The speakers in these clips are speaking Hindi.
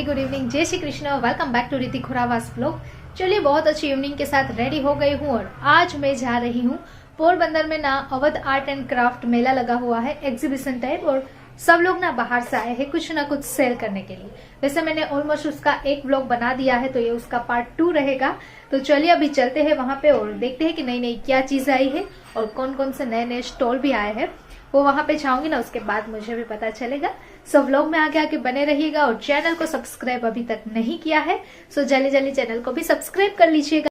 गुड इवनिंग, जय Shri Krishna. Welcome back to Hrithik Khurawas blog. चलिए, बहुत अच्छी इवनिंग के साथ रेडी हो गई हूँ और आज मैं जा रही हूँ पोरबंदर में ना अवध आर्ट एंड क्राफ्ट मेला लगा हुआ है, एग्जीबिशन टाइप, और सब लोग ना बाहर से आए हैं कुछ ना कुछ सेल करने के लिए। वैसे मैंने ऑलमोस्ट उसका एक ब्लॉग बना दिया है, तो ये उसका पार्ट 2 रहेगा। तो चलिए अभी चलते हैं वहां पे और देखते हैं कि नई नई क्या चीज आई है और कौन कौन से नए नए स्टॉल भी आए हैं। वो वहां पे जाऊंगी ना, उसके बाद मुझे भी पता चलेगा। सो व्लॉग में आगे आके बने रहिएगा और चैनल को सब्सक्राइब अभी तक नहीं किया है सो जल्दी जल्दी चैनल को भी सब्सक्राइब कर लीजिएगा।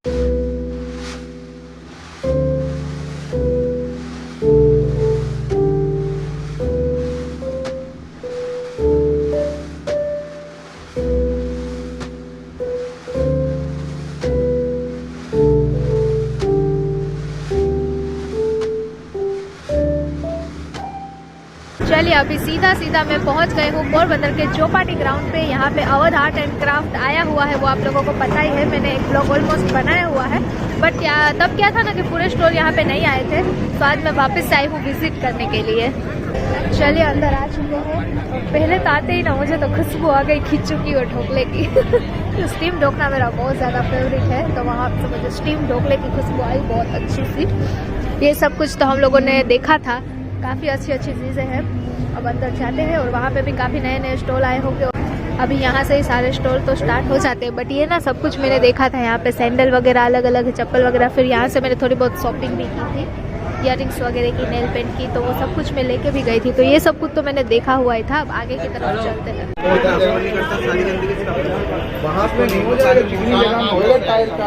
चलिए अभी सीधा सीधा मैं पहुंच गई हूँ पोरबंदर के चौपाटी ग्राउंड पे। यहाँ पे अवध आर्ट एंड क्राफ्ट आया हुआ है, वो आप लोगों को पता ही है। मैंने एक ब्लॉग ऑलमोस्ट बनाया हुआ है, बट तब क्या था ना कि पूरे स्टोर यहाँ पे नहीं आए थे, तो आज मैं वापस आई हूँ विजिट करने के लिए। चलिए अंदर आ चुके हैं। पहले तो आते ही ना मुझे तो खुशबू आ गई खिच्चू की और ढोकले की। तो स्टीम ढोकला मेरा बहुत ज़्यादा फेवरेट है, तो वहाँ से मुझे स्टीम ढोकले की खुशबू आई बहुत अच्छी सी। ये सब कुछ तो हम लोगों ने देखा था, काफ़ी अच्छी अच्छी चीज़ें हैं। अब अंदर जाते हैं और वहाँ पे भी काफ़ी नए नए स्टॉल आए होंगे। अभी यहाँ से ही सारे स्टॉल तो स्टार्ट हो जाते हैं, बट ये ना सब कुछ मैंने देखा था। यहाँ पे सैंडल वगैरह अलग अलग है, चप्पल वगैरह। फिर यहाँ से मैंने थोड़ी बहुत शॉपिंग भी की थी, इयररिंग्स वगैरह की, नेल पेंट की, तो वो सब कुछ मैं लेके भी गई थी। तो ये सब कुछ तो मैंने देखा हुआ ही था। अब आगे की तरफ चलते हैं।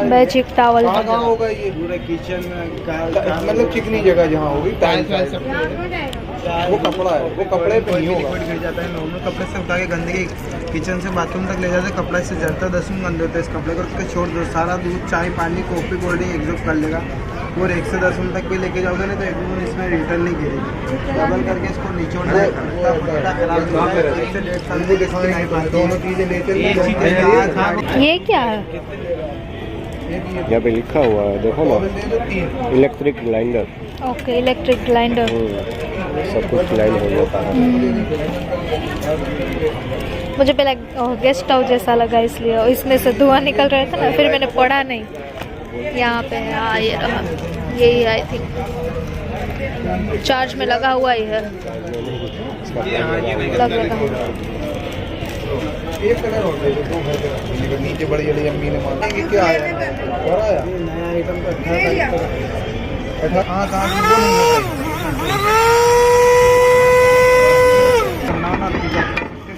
मैजिक टावल होगा ये पूरा किचन, मतलब चिकनी जगह जहाँ होगी टाइल्स, वो कपड़ा है, वो कपड़े पे नहीं होगा। गिर जाता है, नॉर्मल कपड़े से उठा के गंदगी किचन से बाथरूम तक ले जाते हैं। कपड़ा से जलता 10 मिनट गंदे होते हैं इस कपड़े को, उसके छोड़ दो। सारा दूध, चाय, पानी, कॉफी, कोल्ड ड्रिंक एग्जॉस्ट कर लेगा। और 1 से 10 मिनट तक भी लेके जाओगे ना तो एक मिनट इसमें रिटर्न नहीं गिरेगी। डबल करके इसको निचोड़ना है, दोनों चीजें लेते। ये क्या है? यहाँ पे लिखा हुआ है, देखो ना, electric grinder. Okay, electric grinder. सब कुछ ग्राइंड हो जाता है। मुझे पहले गेस्ट हाउस जैसा लगा इसलिए, और इसमें से धुआं निकल रहा था ना, फिर मैंने पढ़ा नहीं। यहाँ पे ये रहा, यही आई थिंक चार्ज में लगा हुआ ही है, लग रहा। एक कलर और दे दो, नीचे बड़ी बड़ी अम्मी ने मांगा कि क्या आया और आया नया आइटम का 18 हाँ कहाँ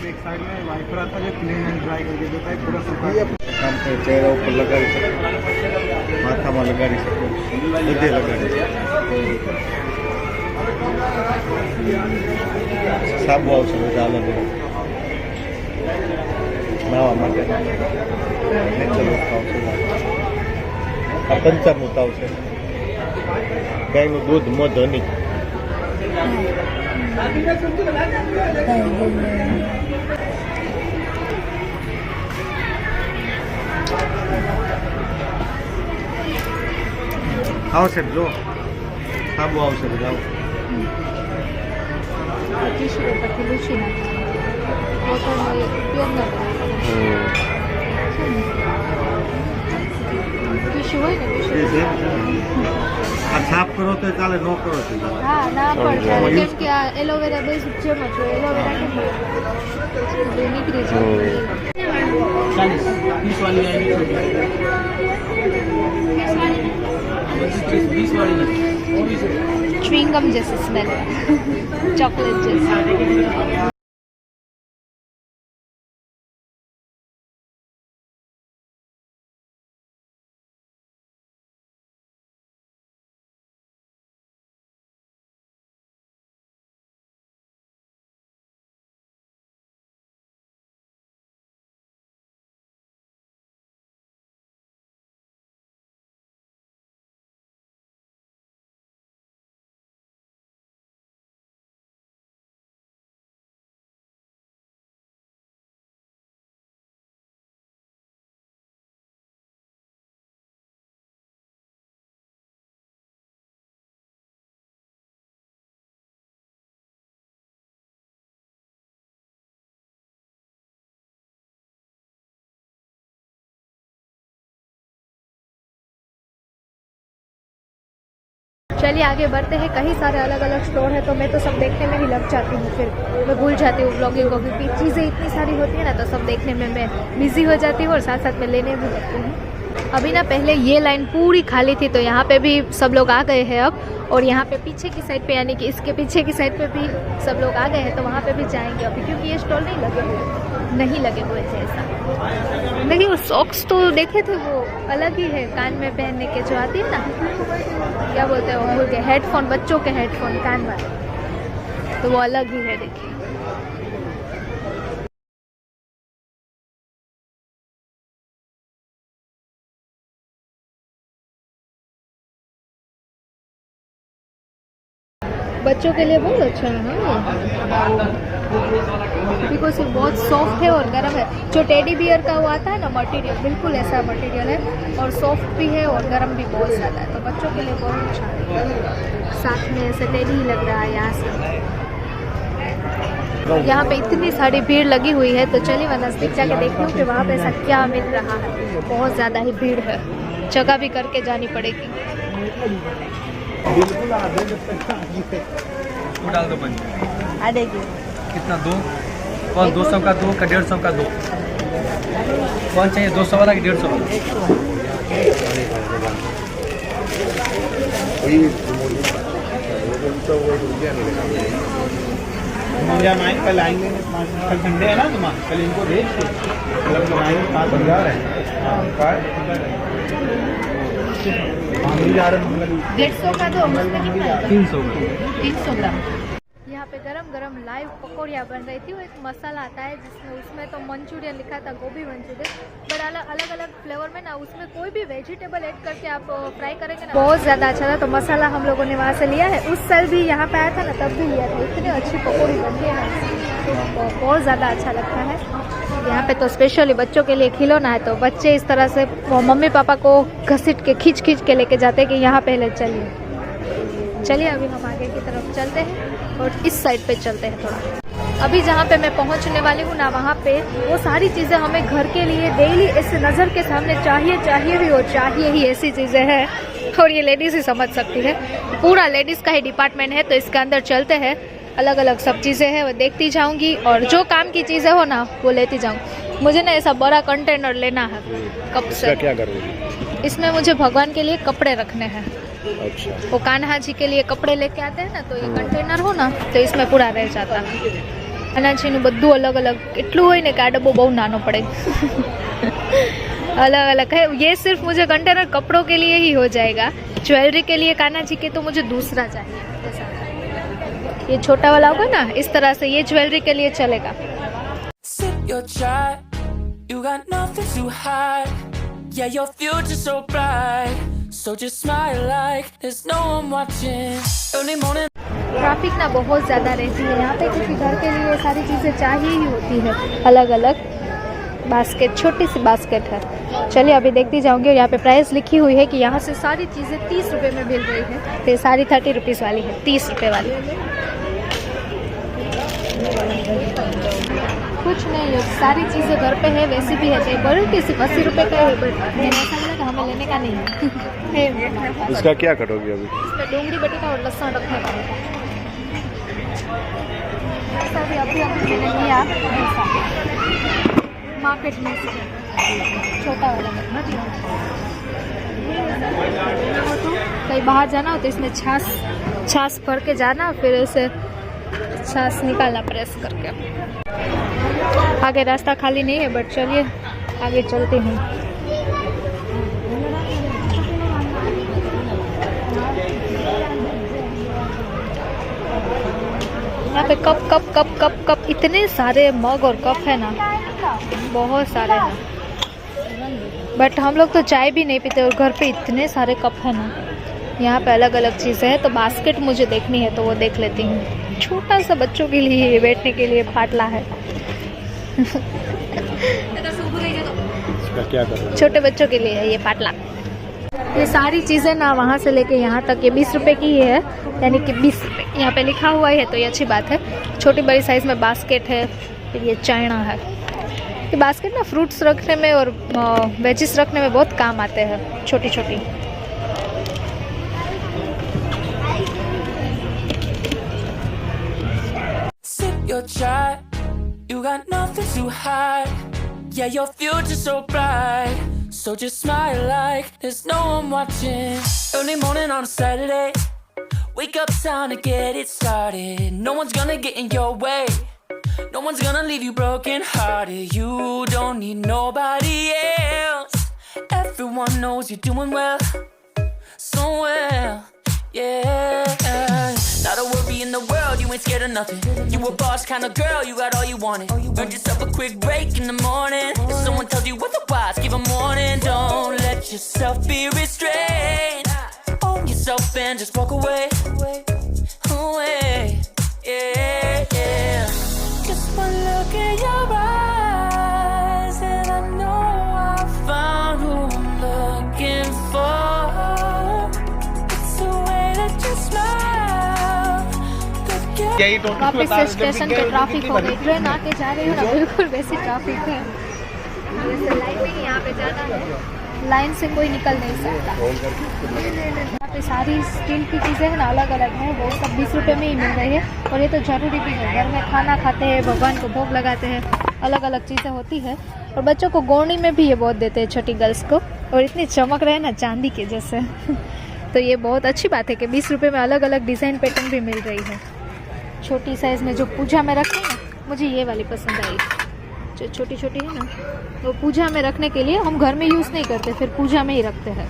एक साइड में वाइपर आता है जो क्लीन एंड ड्राई करके देता है पूरा सूखा। काम पे चेहरा ऊपर लगा रही सकते, माथा में लगा रही सकते, सीधे लगा रही सकते, सब बहुत सब डाल दो નાવા માટે નેચરલ આવશે આ પંચામૃત આવશે, ગાયનું દૂધ, મધ, હની. આવશે જો સાબુ આવશે બધા. 25 રૂપિયા કિલો છે ને, ઉપયોગ ન કરે. આ સાફ કરો તો ચાલે, ન કરો તો ચાલે. હા ના પડે, કેમ કે આ એલોવેરા બેઝ જેમ જ હોય. એલોવેરા કેમ નીકળી જાય. 40 वाली आएगी, 20 वाली च्युइंगम जैसे स्मेल, चॉकलेट जैसे। चलिए आगे बढ़ते हैं। कई सारे अलग अलग स्टोर है तो मैं तो सब देखने में ही लग जाती हूँ, फिर मैं भूल जाती हूँ ब्लॉगिंग को, क्योंकि चीज़ें इतनी सारी होती है ना तो सब देखने में मैं बिजी हो जाती हूँ और साथ साथ में लेने भी लगती हूँ। अभी ना पहले ये लाइन पूरी खाली थी तो यहाँ पे भी सब लोग आ गए हैं अब, और यहाँ पे पीछे की साइड पे यानी कि इसके पीछे की साइड पे भी सब लोग आ गए हैं तो वहाँ पे भी जाएंगे अभी, क्योंकि ये स्टॉल नहीं लगे हुए थे ऐसा। देखिए वो सॉक्स तो देखे थे वो अलग ही है, कान में पहनने के जो आती है ना, क्या बोलते हैं वो के हेडफोन, बच्चों के हेडफोन कान वाले, तो वो अलग ही है। देखिए बच्चों के लिए बहुत अच्छा है ना, बिकॉज ये बहुत सॉफ्ट है और गर्म है। जो टेडी बियर का वो आता है ना मटेरियल, बिल्कुल ऐसा मटेरियल है और सॉफ्ट भी है और गर्म भी बहुत ज़्यादा है, तो बच्चों के लिए बहुत अच्छा है। साथ में ऐसे टेडी ही लग रहा है यहाँ से। यहाँ पे इतनी सारी भीड़ लगी हुई है तो चलिए मैं नज़दीक जाके देखती हूँ कि वहाँ पे ऐसा क्या मिल रहा है। बहुत ज़्यादा ही भीड़ है, जगह भी करके जानी पड़ेगी। बिल्कुल आधे जब तक वो डाल दो पंच। आधे की कितना दो? कौन 200 का दो का 150 का दो? कौन चाहिए 200 वाला कि 150 वाला? कल आएंगे, कल संडे है ना तुम्हारा, कल इनको भेज के कल बनाएंगे 7,000 है। 150 का दो, 300 ग्राम। यहाँ पे गरम लाइव पकौड़ियाँ बन रही थी। वो एक मसाला आता है जिसमें उसमें तो मंचूरियन लिखा था, गोभी मंचूरियन, पर अलग अलग फ्लेवर में ना उसमें कोई भी वेजिटेबल ऐड करके आप फ्राई करेंगे ना, बहुत ज़्यादा अच्छा था। तो मसाला हम लोगों ने वहाँ से लिया है, उस साल भी यहाँ पे आया था ना तब भी लिया था। इतनी अच्छी पकौड़ी बनती है ना, तो बहुत ज़्यादा अच्छा लगता है। यहाँ पे तो स्पेशली बच्चों के लिए खिलौना है, तो बच्चे इस तरह से मम्मी पापा को घसीट के खींच के लेके जाते हैं कि यहाँ पहले चलिए अभी हम आगे की तरफ चलते हैं और इस साइड पे चलते हैं थोड़ा। अभी जहाँ पे मैं पहुँचने वाली हूँ ना, वहाँ पे वो सारी चीज़ें हमें घर के लिए डेली इस नज़र के सामने चाहिए भी और चाहिए ही ऐसी चीज़ें हैं, और ये लेडीज़ ही समझ सकती है। पूरा लेडीज़ का ही डिपार्टमेंट है, तो इसके अंदर चलते हैं। अलग अलग सब चीज़ें हैं वो देखती जाऊंगी और जो काम की चीज़ें हो ना वो लेती जाऊंगी। मुझे ना ऐसा बड़ा कंटेनर लेना है कब से। क्या करोगे? इसमें मुझे भगवान के लिए कपड़े रखने हैं। अच्छा। वो कान्हा जी के लिए कपड़े लेके आते हैं ना, तो ये कंटेनर हो ना तो इसमें पूरा रह जाता है। कान्हा जी નું બધું अलग अलग એટલું હોય ને કે આ ડબ્બો બહુ નાનો પડે। अलग अलग है, ये सिर्फ मुझे कंटेनर कपड़ों के लिए ही हो जाएगा। ज्वेलरी के लिए कान्हा जी के तो मुझे दूसरा चाहिए। ये छोटा वाला होगा ना, इस तरह से ये ज्वेलरी के लिए चलेगा। ट्रैफिक ना बहुत ज़्यादा रहती है यहाँ पे, क्योंकि घर के लिए सारी चीज़ें चाहिए ही होती है। अलग अलग बास्केट, छोटी सी बास्केट है। चलिए अभी देखती जाऊंगी। और यहाँ पे प्राइस लिखी हुई है कि यहाँ से सारी चीज़ें 30 रुपये में मिल रही है, तो सारी 30 रुपीज़ वाली है, 30 रुपये वाली। कुछ नहीं है, सारी चीज़ें घर पे है, वैसी भी है। तो बोलो कि सिर्फ 80 रुपये का है, बट मैंने ऐसा बोला कि हमें लेने का नहीं है। इसका क्या करोगे अभी? इसमें डोंगरी बटेटा और लहसुन रखने का है। ऐसा भी अभी मैंने लिया मार्केट में से छोटा वाला कहीं बाहर जाना हो तो इसमें छाछ भर के जाना, फिर ऐसे छाछ निकालना प्रेस करके। आगे रास्ता खाली नहीं है, बट चलिए आगे चलते हैं। यहाँ पे कप इतने सारे मग और कप है ना, बहुत सारे हैं। बट हम लोग तो चाय भी नहीं पीते और घर पे इतने सारे कप है ना। यहाँ पे अलग अलग चीज़ें हैं, तो बास्केट मुझे देखनी है तो वो देख लेती हूँ। छोटा सा बच्चों के लिए बैठने के लिए पाटला है। क्या कर रहे हैं? छोटे बच्चों के लिए है ये पाटला। ये सारी चीज़ें ना वहाँ से लेके यहाँ तक ये 20 रुपए की ही है, यानी कि 20 रुपये यहाँ पे लिखा हुआ है, तो ये अच्छी बात है। छोटी बड़ी साइज़ में बास्केट है। फिर ये चाइना है। ये बास्केट ना फ्रूट्स रखने में और वेजिस रखने में बहुत काम आते हैं, छोटी छोटी। your child. You got nothing to hide. Yeah, your future's so bright. So just smile like there's no one watching. Early morning on a Saturday. Wake up, time to get it started. No one's gonna get in your way. No one's gonna leave you broken hearted. You don't need nobody else. Everyone knows you're doing well, so well, yeah. Not a worry in the world, you ain't scared of nothing. You a boss kind of girl, you got all you wanted. Earned yourself a quick break in the morning. If someone tells you otherwise, give a warning. Don't let yourself be restrained. Own yourself and just walk away. Away, yeah, yeah. Just one look in your eyes and I know I found who I'm looking for. It's the way that you smile. वापस से स्टेशन पे ट्रैफिक हो गई। ट्रेन आके जा रही हूँ ना, बिल्कुल वैसी ट्रैफिक है। जैसे लाइन में ही यहाँ पे जाना है, लाइन से कोई निकल नहीं सकता। यहाँ पे सारी स्टील की चीज़ें हैं ना, अलग अलग हैं, वो सब 20 रुपये में ही मिल रही है। और ये तो ज़रूरी भी है, घर में खाना खाते हैं, भगवान को भोग लगाते हैं, अलग अलग चीज़ें होती है। और बच्चों को गोरनी में भी ये बहुत देते हैं, छोटी गर्ल्स को, और इतनी चमक रहे हैं ना चांदी के जैसे। तो ये बहुत अच्छी बात है कि 20 रुपये में अलग अलग डिज़ाइन पैटर्न भी मिल रही है। छोटी साइज़ में जो पूजा में रखते हैं ना, मुझे ये वाली पसंद आई, जो छोटी छोटी है ना, वो पूजा में रखने के लिए। हम घर में यूज़ नहीं करते, फिर पूजा में ही रखते हैं।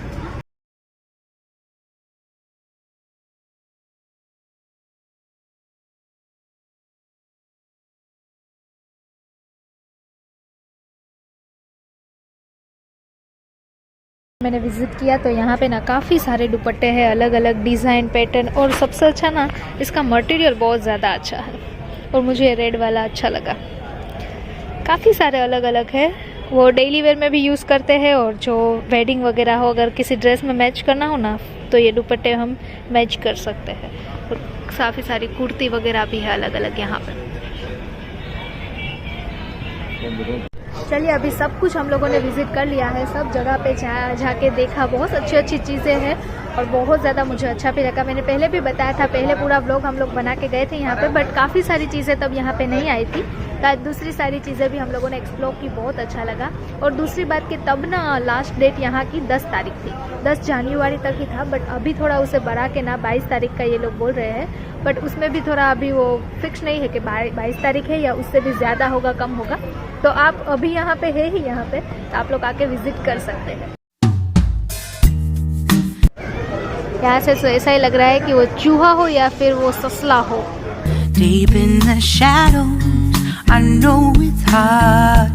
मैंने विज़िट किया तो यहाँ पे ना काफ़ी सारे दुपट्टे हैं, अलग अलग डिज़ाइन पैटर्न, और सबसे अच्छा ना इसका मटेरियल बहुत ज़्यादा अच्छा है। और मुझे ये रेड वाला अच्छा लगा। काफ़ी सारे अलग अलग है, वो डेली वेयर में भी यूज़ करते हैं, और जो वेडिंग वगैरह हो, अगर किसी ड्रेस में मैच करना हो ना, तो ये दुपट्टे हम मैच कर सकते हैं। और काफ़ी सारी कुर्ती वगैरह भी है अलग अलग यहाँ पर। चलिए, अभी सब कुछ हम लोगों ने विज़िट कर लिया है, सब जगह पे जाके देखा, बहुत अच्छी अच्छी चीज़ें हैं और बहुत ज़्यादा मुझे अच्छा भी लगा। मैंने पहले भी बताया था, पहले पूरा व्लॉग हम लोग बना के गए थे यहाँ पे, बट काफ़ी सारी चीज़ें तब यहाँ पे नहीं आई थी। दूसरी सारी चीज़ें भी हम लोगों ने एक्सप्लोर की, बहुत अच्छा लगा। और दूसरी बात कि तब ना लास्ट डेट यहाँ की 10 तारीख थी, 10 जनवरी तक ही था, बट अभी थोड़ा उसे बढ़ा के ना 22 तारीख का ये लोग बोल रहे हैं। बट उसमें भी थोड़ा अभी वो फिक्स नहीं है कि 22 तारीख है या उससे भी ज़्यादा होगा, कम होगा। तो आप अभी यहाँ पे है ही यहाँ पे, तो आप लोग आके विजिट कर सकते हैं। यहाँ से तो ऐसा ही लग रहा है कि वो चूहा हो या फिर वो ससला हो। Deep in the shadows, I know it's hard.